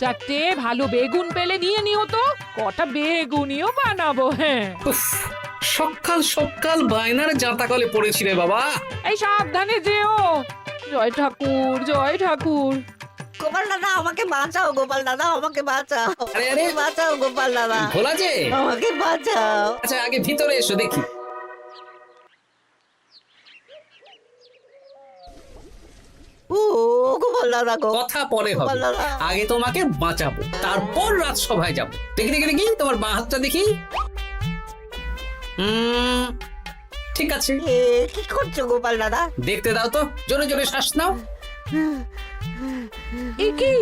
চারটে ভালো বেগুন পেলে নিয়ে নিও তো, কটা বেগুনিও বানাবো। হ্যাঁ, উফ, সকাল সকাল বায়নার জাঁতাকলে পড়েছি রে বাবা। এই সাবধানে যেও। জয় ঠাকুর, জয় ঠাকুর। গোপাল দাদা আমাকে বাঁচাও, গোপাল দাদা আমাকে বাঁচাও, আরে, আরে। বাঁচাও গোপাল দাদা, ভোলা যে, আমাকে বাঁচাও। আচ্ছা আগে ভিতরে এসো দেখি। ও গোপাল দাদা গো, কথা পরে হবে, গোপাল দাদা। আগে তোমাকে বাঁচাবো, তারপর রাজসভায় যাবো। দেখি দেখি দেখি তোমার বাঁ হাতটা দেখি। ঠিক আছে, এ কি করছো গোপাল দাদা? দেখতে দাও তো, জোরে জোরে শ্বাস নাও। এ কি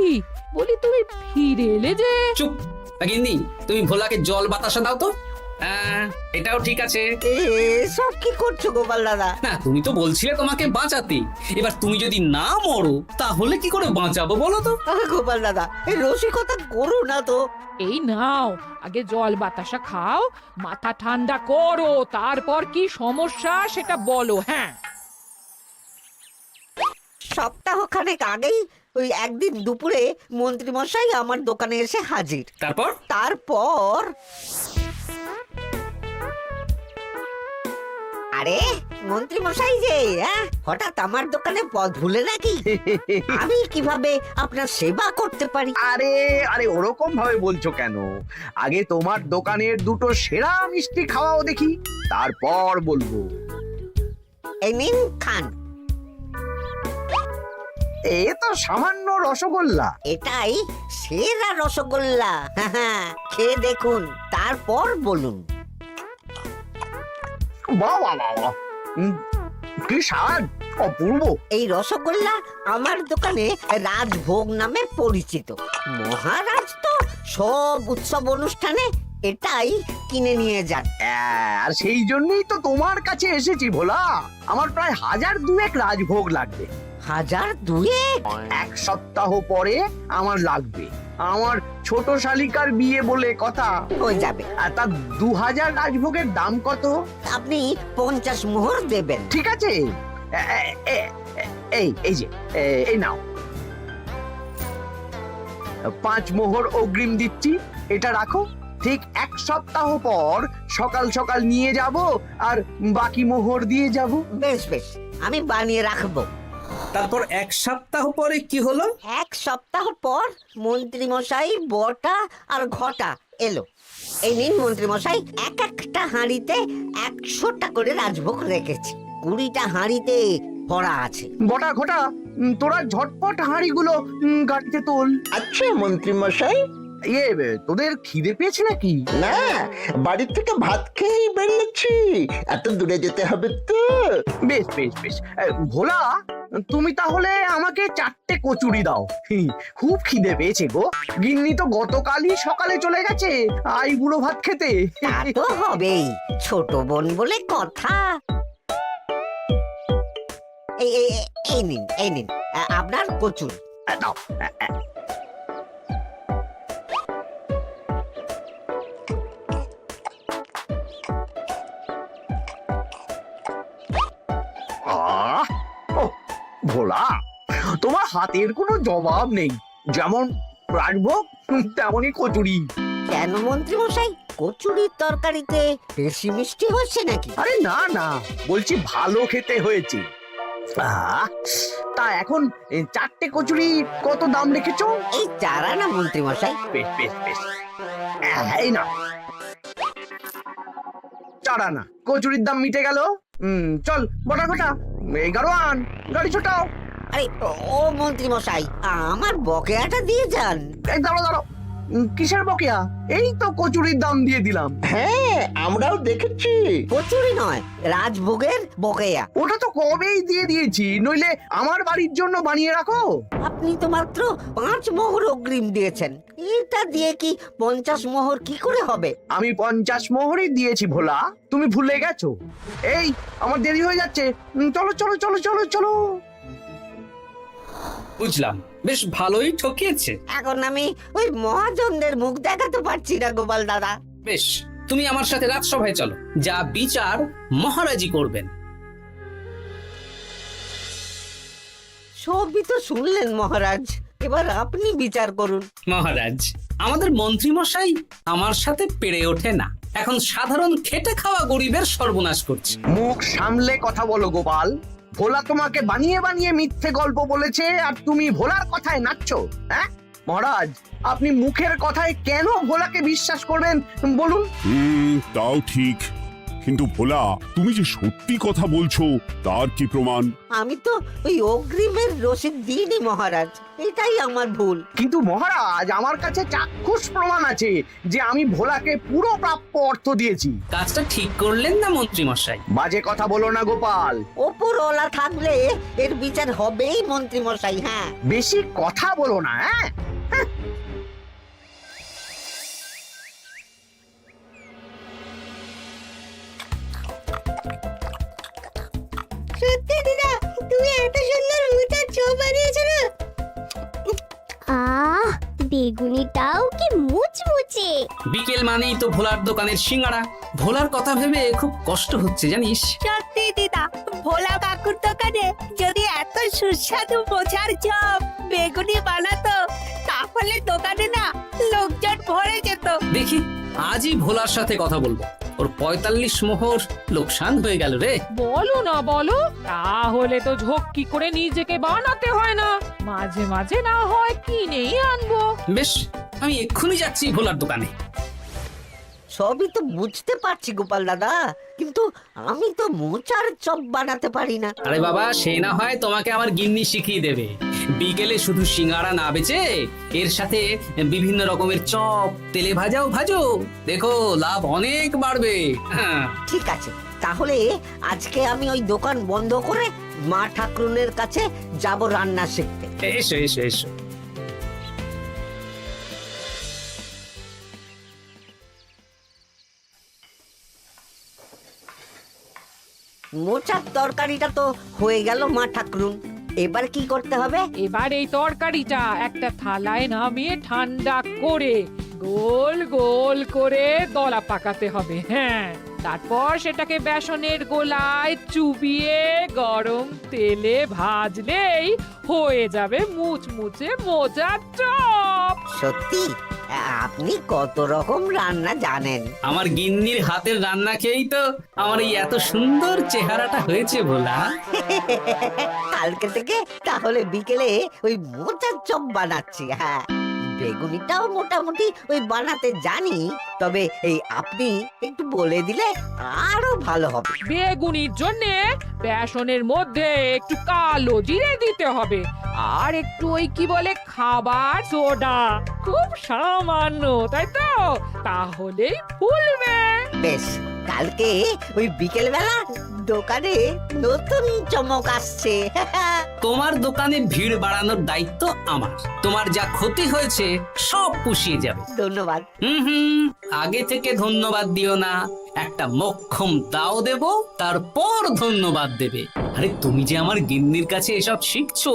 বলি, তুমি ফিরে এলে যে? চুপ গিন্নি, তুমি ভোলাকে জল বাতাসা দাও তো। হ্যাঁ, এটাও ঠিক আছে। এ সব কি করছো গোপাল দাদা? না, তুমি তো বলছিলে তোমাকে বাঁচাতে, এবার তুমি যদি না মরো তাহলে কি করে বাঁচাবো বলো তো? গোপাল দাদা এই রসিকতা করো না তো। এই নাও, আগে জল বাতাসা খাও, মাথা ঠান্ডা করো, তারপর কি সমস্যা সেটা বলো। হ্যাঁ, সপ্তাহখানেক আগেই ওই একদিন দুপুরে মন্ত্রী মশাই আমার দোকানে এসে হাজির। তারপর তারপর আরে মন্ত্রী মশাই যে হঠাৎ আমার দোকানে পদ ভুলে নাকি? আমি কিভাবে আপনার সেবা করতে পারি? আরে আরে ওরকম ভাবে বলছো কেন? আগে তোমার দোকানের দুটো সেরা মিষ্টি খাওয়াও দেখি, তারপর বলবো। এই নিন খান। এ তো সামান্য রসগোল্লা। এটাই সেরা রসগোল্লা। খেয়ে দেখুন, তারপর বলুন। বাহ বাহ বাহ বাহ। কি স্বাদ, অপূর্ব। এই রসগোল্লা আমার দোকানে রাজভোগ নামে পরিচিত। মহারাজ তো সব উৎসব অনুষ্ঠানে এটাই কিনে নিয়ে যান। আর সেই জন্যই তো তোমার কাছে এসেছি ভোলা। আমার প্রায় 1002 রাজভোগ লাগবে। 1002? এক সপ্তাহ পরে আমার লাগবে। আমার ছোট শালিকার বিয়ে বলে কথা। হয়ে যাবে। আর তার 2000 রাজভোগের দাম কত? আপনি 50 মোহর দেবেন। ঠিক আছে, এই যে এই নাও, 5 মোহর অগ্রিম দিচ্ছি, এটা রাখো। ঠিক এক সপ্তাহ পর সকাল সকাল নিয়ে যাব আর বাকি মোহর দিয়ে যাব। বেশ বেশ, আমি বানিয়ে রাখবো। তারপর এক সপ্তাহ পরে কি হলো? এক সপ্তাহ পর মন্ত্রী মশাই বটা আর ঘটা এলো। এই নিন মন্ত্রী মশাই, এক একটা হাঁড়িতে 100টা করে রাজভোগ রেখেছি। 20টা হাঁড়িতে ভরা আছে। বটা ঘটা, তোরা ঝটপট হাঁড়িগুলো গাড়িতে তোল। আচ্ছা মন্ত্রী মশাই। তোদের খিদে পেয়েছে নাকি? না, বাড়ি থেকে ভাত খেয়েই বেরিয়েছি, এত দূরে যেতে হবে তো। বেশ বেশ বেশ, ভোলা তুমি তাহলে আমাকে 4টে কচুরি দাও। খুব খিদে পেয়েছে গো। গিন্নি তো গতকালই সকালে চলে গেছে আই বুড়ো ভাত খেতে। তা তো হবেই, ছোট বোন বলে কথা। এই নিন, এই নিন আপনার কচুর। দাও। ভোলা, তোমার হাতের কোনো জবাব নেই। যেমন রাজভোগ তেমনই কচুরি। কেন মন্ত্রী মশাই, কচুরির তরকারিতে বেশি মিষ্টি হচ্ছে নাকি? আরে না না, বলছি ভালো খেতে হয়েছে। তা এখন 4টে কচুরি কত দাম রেখেছো? এই 4 আনা মন্ত্রী মশাই। বেশ বেশ বেশ, এই না 4 আনা কচুরির দাম মিটে গেল। চল বটা ঘটা, 11 আন, গাড়ি ছোটাও। আরে ও মন্ত্রী মশাই, আমার বকেয়াটা দিয়ে যান। এই দাঁড়াও দাঁড়াও, কিসের বকেয়া? এই তো কচুরির দাম দিয়ে দিলাম। হ্যাঁ, আমরাও দেখেছি। কচুরি নয়, রাজভোগের বকেয়া। ওটা তো কবেই দিয়ে দিয়েছি, নইলে আমার বাড়ির জন্য বানিয়ে রাখো। আপনি তো মাত্র 5 মোহর অগ্রিম দিয়েছেন, এটা দিয়ে কি 50 মোহর কি করে হবে? আমি 50 মোহরই দিয়েছি ভোলা, তুমি ভুলে গেছো। এই আমার দেরি হয়ে যাচ্ছে, চলো চলো চলো চলো চলো। বুঝলাম, বেশ ভালোই ঠকিয়েছে। এখন আমি ওই মহাজনদের মুখ দেখাতে পারছি না গোপাল দাদা। বেশ, তুমি আমার সাথে রাজসভায় চলো, যা বিচার মহারাজই করবেন। সবই তো শুনলেন মহারাজ, এবার আপনি বিচার করুন। মহারাজ, আমাদের মন্ত্রী মশাই আমার সাথে পেরে ওঠে না, এখন সাধারণ খেটে খাওয়া গরিবের সর্বনাশ করছে। মুখ সামলে কথা বলো গোপাল। ভোলা তোমাকে বানিয়ে বানিয়ে মিথ্যে গল্প বলেছে আর তুমি ভোলার কথায় নাচছো। হ্যাঁ মহারাজ, আপনি মুখের কথায় কেন ভোলাকে বিশ্বাস করবেন বলুন? তাও ঠিক, কিন্তু ভোলা তুমি যে সত্যি কথা বলছো তার কি প্রমাণ? আমি তো ওই অগ্রিমের রসিদ দিইনি মহারাজ, এটাই আমার ভুল। কিন্তু মহারাজ, আমার কাছে চাক্ষুষ প্রমাণ আছে যে আমি ভোলাকে পুরো প্রাপ্য অর্থ দিয়েছি। কাজটা ঠিক করলেন না মন্ত্রী মশাই? বাজে কথা বলো না গোপাল। ওপরওয়ালা থাকলে এর বিচার হবেই মন্ত্রী মশাই। হ্যাঁ, বেশি কথা বলো না। হ্যাঁ সত্যি দিদা, তুমি এত সুন্দর মোচার চপ বানিয়েছো না? আহ, বেগুনিটাও কি মুচমুচে। বিকেল মানেই তো ভোলার দোকানের সিঙ্গাড়া। ভোলার কথা ভেবে খুব কষ্ট হচ্ছে জানিস। সত্যি দিদা, ভোলা কাকুর দোকানে যদি এত সুস্বাদু মোচার চপ বেগুনি বানাতো তাহলে দোকানে না লোকজন ভরে যেত। দেখি আজই ভোলার সাথে কথা বলবো। ওর 45 মোহর লোকসান হয়ে গেল রে। বলো না বলো, তাহলে তো ঝক্কি করে নিজেকে বানাতে হয় না, মাঝে মাঝে না হয় কিনেই আনবো। বেশ, আমি এক্ষুনি যাচ্ছি ভোলার দোকানে। সবই তো বুঝতে পারছি গোপাল দাদা, কিন্তু আমি তো মোচার চপ বানাতে পারি না। আরে বাবা, সে না হয় তোমাকে আমার গিন্নি শিখিয়ে দেবে। বিকেলে শুধু সিঙ্গাড়া না বেচে এর সাথে বিভিন্ন রকমের চপ, তেলে ভাজাও ভাজো, দেখো লাভ অনেক বাড়বে। হ্যাঁ, ঠিক আছে, তাহলে আজকে আমি ওই দোকান বন্ধ করে মা ঠাকুরনের কাছে যাব রান্না শিখতে। এসো এসো এসো। মোচার তরকারিটা তো হয়ে গেল মা ঠাকুরুন, এবার কি করতে হবে? এবার এই তরকারিটা একটা থালায় নামিয়ে ঠান্ডা করে গোল গোল করে দলা পাকাতে হবে। হ্যাঁ, তারপর সেটাকে বেসনের গোলায় চুবিয়ে গরম তেলে ভাজলেই হয়ে যাবে মুচমুচে মোচার চপ। সত্যি আপনি কত রকম রান্না জানেন। আমার গিন্নির হাতের রান্না খেয়েই তো আমার এই এত সুন্দর চেহারাটা হয়েছে ভোলা। কালকে থেকে তাহলে বিকেলে ওই মোচার চপ বানাচ্ছি। হ্যাঁ, বেগুনিটাও মোটামুটি ওই বানাতে জানি, তবে এই আপনি একটু বলে দিলে আরো ভালো হবে। বেগুনির জন্যে বেসনের মধ্যে একটু কালো জিরে দিতে হবে, আর একটু ওই কি বলে খাবার সোডা, খুব সামান্য, তাই তো? তাহলেই ফুলবে। বেশ, কালকে ওই বিকেল বেলা দোকানে নতুন চমক আসছে। তোমার দোকানে ভিড় বাড়ানোর দায়িত্ব আমার। তোমার যা ক্ষতি হয়েছে সব পুষিয়ে যাবে। ধন্যবাদ। হুম, আগে থেকে ধন্যবাদ দিও না, একটা মোক্ষম দাও দেব, তারপর ধন্যবাদ দেবে। আরে তুমি যে আমার গিন্নির কাছে এসব শিখছো,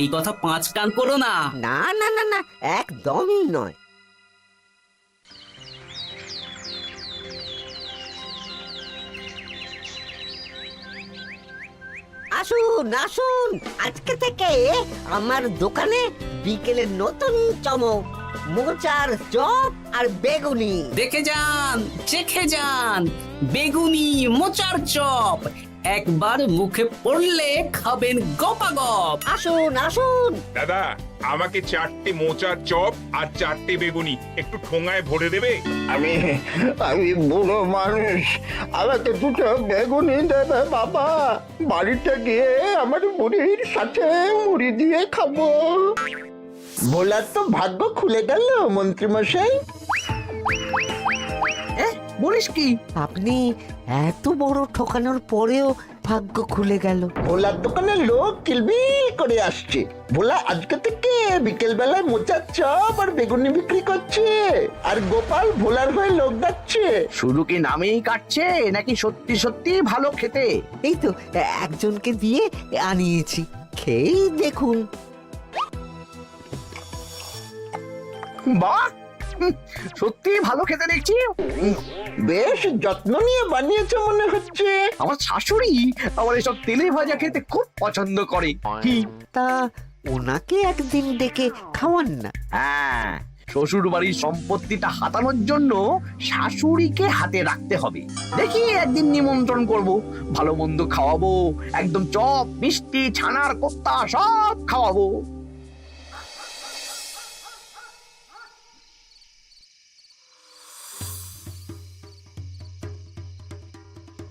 এই কথা 5 কান করো না। না না না না, একদমই নয়। আসুন আসুন, আজকে থেকে আমার দোকানে বিকেলে নতুন চমক, মোচার চপ আর বেগুনি। দেখে যান, চেখে যান, বেগুনি মোচার চপ একবার মুখে পড়লে খাবেন গপাগপ। আসুন আসুন। দাদা, আমাকে 4টে মোচার চপ আর 4টে বেগুনি একটু ঠোঙায় ভরে দেবে? আমি আমি বুড়ো মানুষ, আমাকে দুটো বেগুনি দেবে বাবা। বাড়িতে গিয়ে আমার মুড়ির সাথে মুড়ি দিয়ে খাবো। ভোলার তো ভাগ্য খুলে গেল মন্ত্রী মশাই। বলিস কি? আপনি এত বড় ঠকানোর পরেও ভাগ্য খুলে গেল। ভোলার দোকানে লোক কিলবিল করে আসছে। ভোলা আজকে থেকে বিকেল বেলায় মোচার চপ আর বেগুনি বিক্রি করছে, আর গোপাল ভোলার হয়ে লোক ডাকছে। শুধু কি নামেই কাটছে নাকি সত্যি সত্যি ভালো খেতে? এই তো একজনকে দিয়ে আনিয়েছি, খেয়েই দেখুন। বাহ, সত্যি ভালো খেতে দেখছি। বেশ যত্ন নিয়ে বানিয়েছে মনে হচ্ছে। আমার শাশুড়ি আমার এসব তেলে ভাজা খেতে খুব পছন্দ করে। কি তা ওনাকে একদিন ডেকে খাওয়ান না। হ্যাঁ, শ্বশুর বাড়ির সম্পত্তিটা হাতানোর জন্য শাশুড়িকে হাতে রাখতে হবে। দেখি একদিন নিমন্ত্রণ করব, ভালো মন্দ খাওয়াবো, একদম চপ মিষ্টি ছানার কোপ্তা সব খাওয়াবো।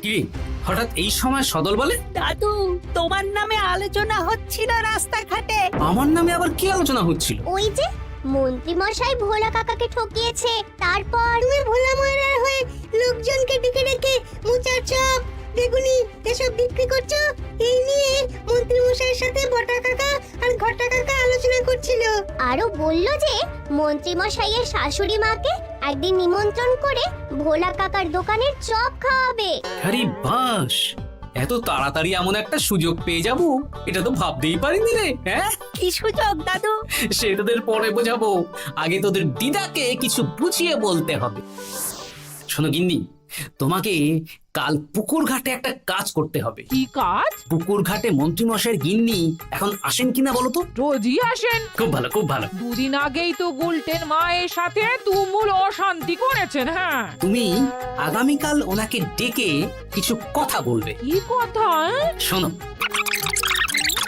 কি হঠাৎ এই সময় সদল বলে? দাদু, তোমার নামে আলোচনা হচ্ছিল রাস্তাঘাটে। আমার নামে আবার কি আলোচনা হচ্ছিল? ওই যে মন্ত্রী মশাই ভোলা কাকাকে ঠকিয়েছে, তারপর তুমি ভোলা ময়রার হয়ে লোকজনকে ডেকে ডেকে মোচার চপ বেগুনি এসব বিক্রি করছো। এই নিয়ে মন্ত্রী মশাইয়ের সাথে বটা কাকা আর ঘটা কাকা আলোচনা করছিল। আরো বললো যে মন্ত্রী মশাইয়ের শাশুড়ি মাকে একদিন নিমন্ত্রণ করে ভোলা কাকার দোকানের চপ খাওয়াবে। আরে বাস, এত তাড়াতাড়ি এমন একটা সুযোগ পেয়ে যাব এটা তো ভাবতেই পারিনি রে। হ্যাঁ, কি সুযোগ দাদু? সে তোদের পরে বোঝাবো, আগে তোদের দিদাকে কিছু বুঝিয়ে বলতে হবে। শোনো গিন্নি, তোমাকে কাল পুকুর ঘাটে একটা কাজ করতে হবে। কি কাজ? পুকুর ঘাটে মন্ত্রী মশাইয়ের গিন্নি এখন আসেন কিনা বলো তো? রোজই আসেন। খুব ভালো, খুব ভালো। দুদিন আগেই তো গুলটেন মায়ের সাথে তুমুল অশান্তি করেছেন। হ্যাঁ, তুমি আগামীকাল ওনাকে ডেকে কিছু কথা বলবে। কি কথা? শোনো,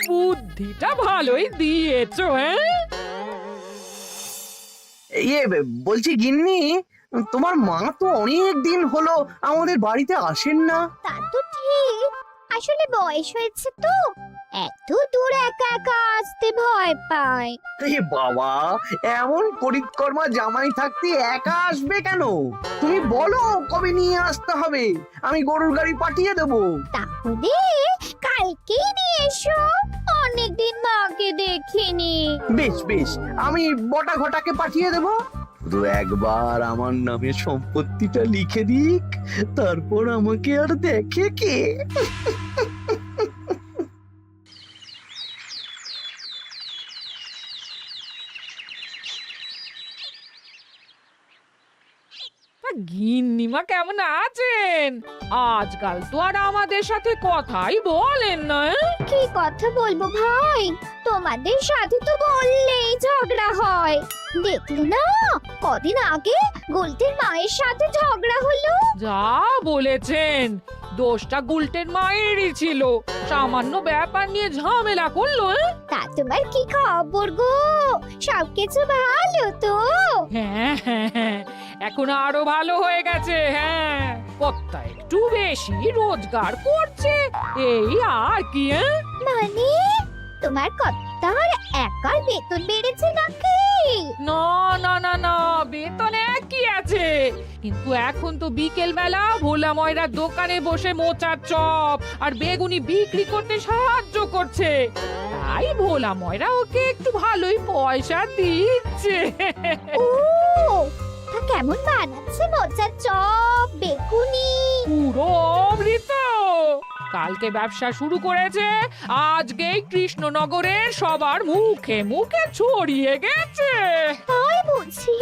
বুদ্ধিটা ভালোই দিয়েছো। হ্যাঁ, ইয়ে বলছি গিন্নি, তোমার মা তো অনেক দিন হলো আমাদের বাড়িতে আসেন না। তা তো ঠিক, আসলে বয়স হয়েছে তো, এত দূর একা একা আসতে ভয় পায়। এ বাবা, এমন করিতকর্মা জামাই থাকতে একা আসবে কেন? তুমি বলো কবে নিয়ে আসতে হবে, আমি গরুর গাড়ি পাঠিয়ে দেবো। তাহলে কালকেই নিয়ে এসো, অনেকদিন মাকে দেখিনি। বেশ বেশ, আমি বটা ঘটাকে পাঠিয়ে দেবো। শুধু একবার আমার নামে সম্পত্তিটা লিখে দিক, তারপর আমাকে আর দেখে কে। গিন্নিমা কেমন আছেন? আজকাল তো আর আমাদের সাথে কথাই বলেন না। কি কথা বলবো ভাই, তোমাদের সাথে তো বললেই ঝগড়া হয়। দেখলে না, কদিন আগে গোলটের মায়ের সাথে ঝগড়া হলো। যা বলেছেন, দোষটা গুলটেন মায়েরই ছিল। সামান্য ব্যাপার নিয়ে ঝামেলা করলো। তা তোমার কি খবর গো, সবকিছু ভালো তো? হ্যাঁ হ্যাঁ হ্যাঁ, এখন আরো ভালো হয়ে গেছে। হ্যাঁ, কর্তা একটু বেশি রোজগার করছে, এই আর কি। মানে তোমার কর্তার একার বেতন বেড়েছে নাকি? না না না না, বেতন একই আছে, কিন্তু এখন তো বিকেল বেলা ভোলা ময়রার দোকানে বসে মোচার চপ আর বেগুনি বিক্রি করতে সাহায্য করছে। তাই ভোলা ময়রা ওকে একটু ভালোই পয়সা দিচ্ছে। ও, তা কেমন বানাচ্ছে মোচার চপ বেগুনি? পুরো অমৃত। কালকে ব্যবসা শুরু করেছে, আজকেই কৃষ্ণনগরের সবার মুখে মুখে ছড়িয়ে গেছে। তাই বুঝি?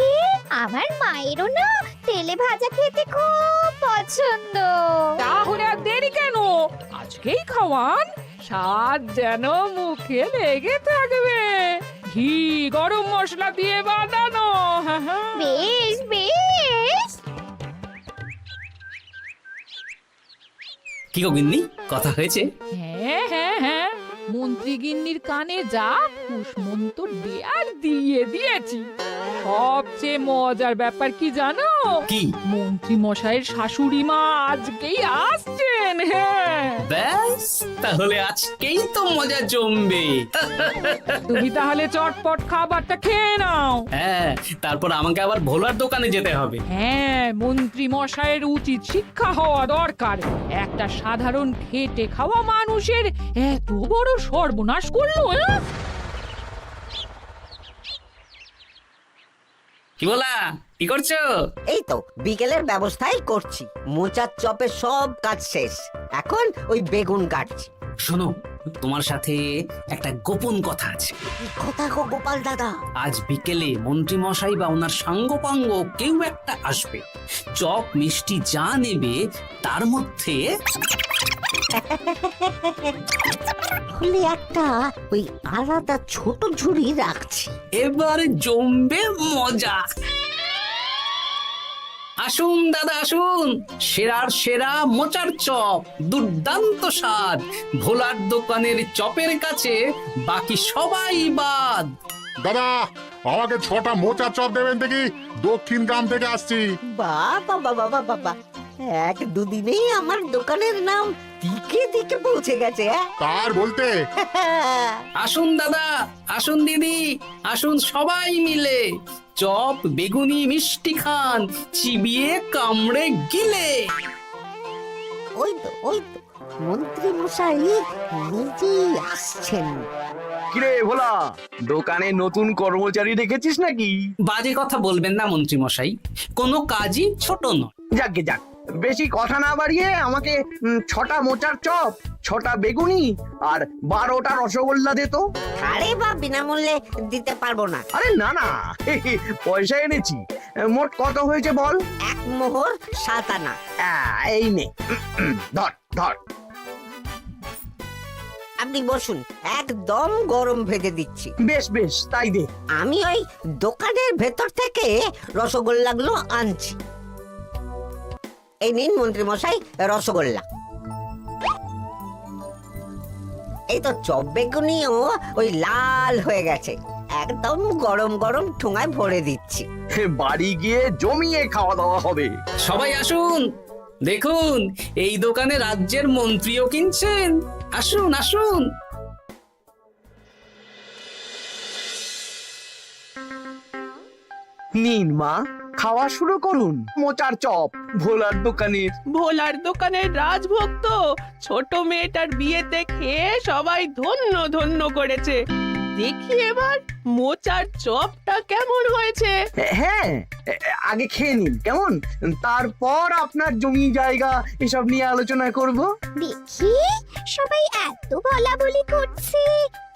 আমার মায়েরও না তেলে ভাজা খেতে খুব পছন্দ। তাহলে আর দেরি কেন, আজকেই খাওয়ান, স্বাদ যেন মুখে লেগে থাকবে। ঘি গরম মশলা দিয়ে বানানো। হ্যাঁ, হ্যাঁ। বেশ বেশ। কি গো গিন্নি, কথা হয়েছে? হ্যাঁ হ্যাঁ হ্যাঁ, মন্ত্রী গিন্নির কানে যা কুসমন্ত দেয়ার দিয়ে দিয়েছি। সবচেয়ে মজার ব্যাপার কি জানো? কি? মন্ত্রী মশাইয়ের শাশুড়ি মা আজকেই আসছেন। হ্যাঁ, ব্যাস, তাহলে আজকেই তো মজা জমবে। তুমি তাহলে চটপট খাবারটা খেয়ে নাও। হ্যাঁ, তারপর আমাকে আবার ভোলার দোকানে যেতে হবে। হ্যাঁ, মন্ত্রী মশাইয়ের উচিত শিক্ষা হওয়া দরকার। একটা সাধারণ খেটে খাওয়া মানুষের এত বড় সর্বনাশ করলো। কি বলা, কি করছো? এই তো বিকেলের ব্যবস্থাই করছি, মোচার চপের সব কাজ শেষ, এখন ওই বেগুন কাটছি। শোনো, তোমার সাথে একটা গোপন কথা আছে। কি কথা গো গোপাল দাদা? আজ বিকেলে মন্ত্রী মশাই বা ওনার সাঙ্গপাঙ্গ কেউ একটা আসবে। চপ মিষ্টি যা নেবে তার মধ্যে হলে একটা ওই আলাদা ছোট ঝুড়ি রাখছি। এবার জমবে মজা। আসুন দাদা আসুন, সেরার সেরা মোচার চপ, দুর্দান্ত স্বাদ। ভোলার দোকানের চপের কাছে বাকি সবাই বাদ। দাদা আমাকে 6টা মোচা চপ দেবেন দেখি, দক্ষিণ গ্রাম থেকে আসছি। বাবা বাবা বাবা বাবা, এক দুদিনেই আমার দোকানের নাম দিকে দিকে পৌঁছে গেছে। তার বলতে আসুন দাদা আসুন দিদি, আসুন সবাই মিলে চপ বেগুনি মিষ্টি খান, চিবিয়ে কামড়ে গিলে। ওই তো মন্ত্রী মশাই নিজেই আসছেন। কিরে ভোলা, দোকানে নতুন কর্মচারী রেখেছিস নাকি? বাজে কথা বলবেন না মন্ত্রী মশাই, কোনো কাজই ছোট নয়। যাকে যাক, বেশি কথা না বাড়িয়ে আমাকে 6টা মোচার চপ, 6টা বেগুনি আর 12টা রসগোল্লা দে তো। আরে বা বিনামূল্যে দিতে পারবো না। আরে না না, পয়সা এনেছি। মোট কত হয়েছে বল? 1 মোহর 7 আনা। এই নে, ধর ধর। আপনি বসুন, একদম গরম ভেজে দিচ্ছি। বেশ বেশ, তাই দে। আমি ওই দোকানের ভেতর থেকে রসগোল্লাগুলো আনছি। এই নিন মন্ত্রী মশাই রসগোল্লা। এই তো চপ বেগুনিও ওই লাল হয়ে গেছে, একদম গরম গরম ঠোঙায় ভরে দিচ্ছি। বাড়ি গিয়ে জমিয়ে খাওয়া দাওয়া হবে। সবাই আসুন, দেখুন এই দোকানে রাজ্যের মন্ত্রীও কিনছেন। আসুন আসুন। নিন মা, খাওয়া শুরু করুন মোচার চপ ভোলার দোকানের। ভোলার দোকানের রাজভক্ত ছোট মেয়েটার বিয়েতে খেয়ে সবাই ধন্য ধন্য করেছে। দেখি এবার মোচার চপটা কেমন হয়েছে। হ্যাঁ, আগে খেয়ে নিন কেমন, তারপর আপনার জমি জায়গা এসব নিয়ে আলোচনা করব। দেখি সবাই এত বলা বলি করছে,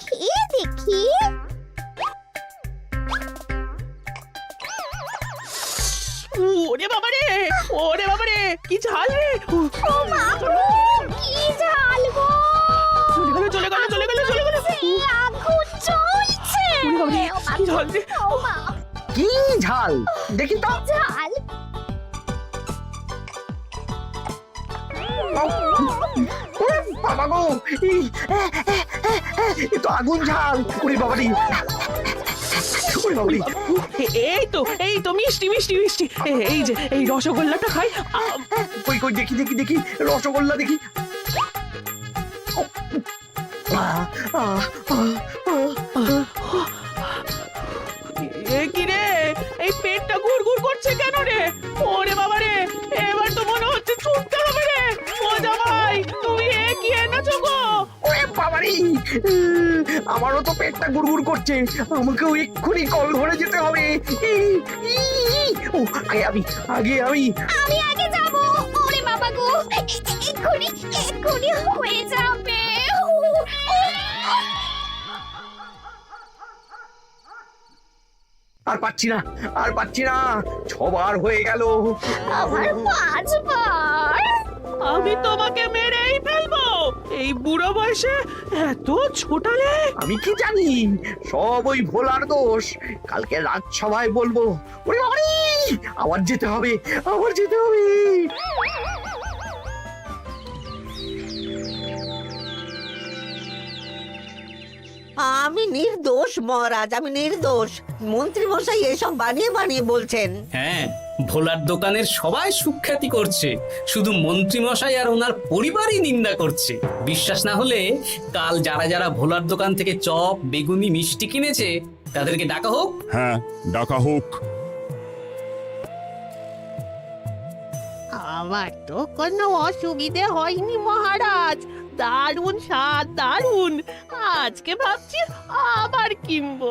খেয়ে দেখি। ওরে বাবারে, ওরে বাবারে, কি ঝাল রে! ও মা গো, কি ঝাল গো! চলে গেল চলে গেল চলে গেল চলে গেল! আগুন জ্বলছে! ওরে বাবারে, কি ঝাল রে! ও মা, কি ঝাল দেখি তো। ঝাল! ওরে বাবা গো, এ তো আগুন ঝাল। ওরে বাবারি, ওরে বাবারি। এই তো মিষ্টি মিষ্টি মিষ্টি। এই যে এই রসগোল্লাটা খাই। কই কই দেখি দেখি দেখি, রসগোল্লা দেখি। কি রে, এই পেটটা গুড়গুড় করছে কেন রে? ওরে বাবা রে, এবার তো মনে হচ্ছে ছুটতে হবে রে। ও জামাই, তুমি এ কি এনেছো গো? ওরে বাবারি, আমারও তো পেটটা গুড়গুড় করছে, আমাকেও এক্ষুনি কল ধরে যেতে হবে। ও, আগে আমি আমি আগে যাব। ওরে বাবা গো, এক্ষুনি হয়ে যাবে। আর পাচ্ছি না, আর পাচ্ছি না, 6বার হয়ে গেল। আমার 5 বার। আমি তোমাকে মেরেই ফেলবো। এই বুড়ো বয়সে এত ছোটালে। আমি কি জানি, সব ওই ভোলার দোষ। কালকে রাজসভায় বলবো। ওরে বাবারি, আবার যেতে হবে, আবার যেতে হবে। আমি নির্দোষ মহারাজ, আমি নির্দোষ। মন্ত্রী মশাই এসব বানিয়ে বানিয়ে বলছেন। হ্যাঁ, ভোলার দোকানের সবাই সুখ্যাতি করছে, শুধু মন্ত্রী মশাই আর ওনার পরিবারই নিন্দা করছে। বিশ্বাস না হলে কাল যারা যারা ভোলার দোকান থেকে চপ বেগুনি মিষ্টি কিনেছে তাদেরকে ডাকা হোক। হ্যাঁ, ডাকা হোক। আমার তো কোনো অসুবিধে হয়নি মহারাজ। দারুণ স্বাদ, দারুণ। আজকে ভাবছি আবার কিনবো।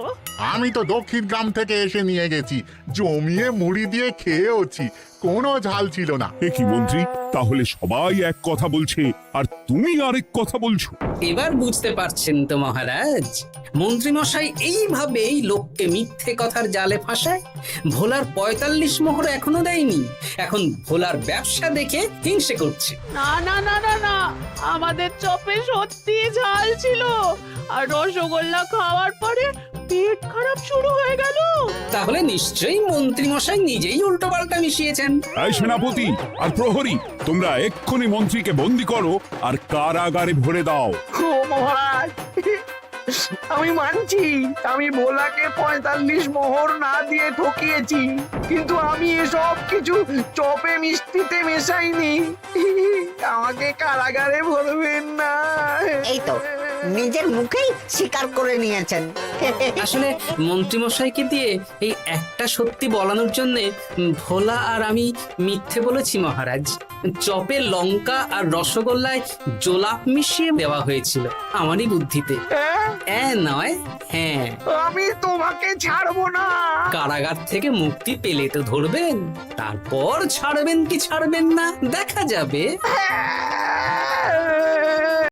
আমি তো দক্ষিণ গ্রাম থেকে এসে নিয়ে গেছি, জমিয়ে মুড়ি দিয়ে খেয়েওছি, কোনো ঝাল ছিল না। এ কি মন্ত্রী, তাহলে সবাই এক কথা বলছে আর তুমি আরেক কথা বলছো। এবার বুঝতে পারছেন তো মহারাজ, মন্ত্রীমশাই এইভাবেই লোককে মিথ্যে কথার জালে ফাঁসায়। ভোলার ৪৫ মোহর এখনো দেয়নি, এখন ভোলার ব্যবসা দেখে হিংসে করছে। না না না না না, আমাদের চপে সত্যি ঝাল ছিল, আর রসগোল্লা খাওয়ার পরে পেট খারাপ শুরু হয়ে গেল। তাহলে নিশ্চয়ই মন্ত্রীমশাই নিজেই উল্টোপাল্টা মিশিয়েছেন। এই সেনাপতি আর প্রহরী, তোমরা এক্ষুনি মন্ত্রীকে বন্দি করো আর কারাগারে ভরে দাও। ও মহারাজ, আমি মানছি আমি ভোলাকে ৪৫ মোহর না দিয়ে ঠকিয়েছি, কিন্তু আমি এসব কিছু চপে মিষ্টিতে মেশাইনি। আমাকে কারাগারে ভরবেন না। এই তো নিজের মুখেই স্বীকার করে নিয়েছেন। আসলে মন্ত্রীমশাইকে দিয়ে এই একটা সত্যি বলানোর জন্য ভোলা আর আমি মিথ্যে বলেছি মহারাজ। চপে লঙ্কা আর রসগোল্লায় জোলাপ মিশিয়ে দেওয়া হয়েছিল আমারই বুদ্ধিতে। নয়, হ্যাঁ। আমি তোমাকে ছাড়বো না। কারাগার থেকে মুক্তি পেলে তো ধরবেন, তারপর ছাড়বেন কি ছাড়বেন না দেখা যাবে।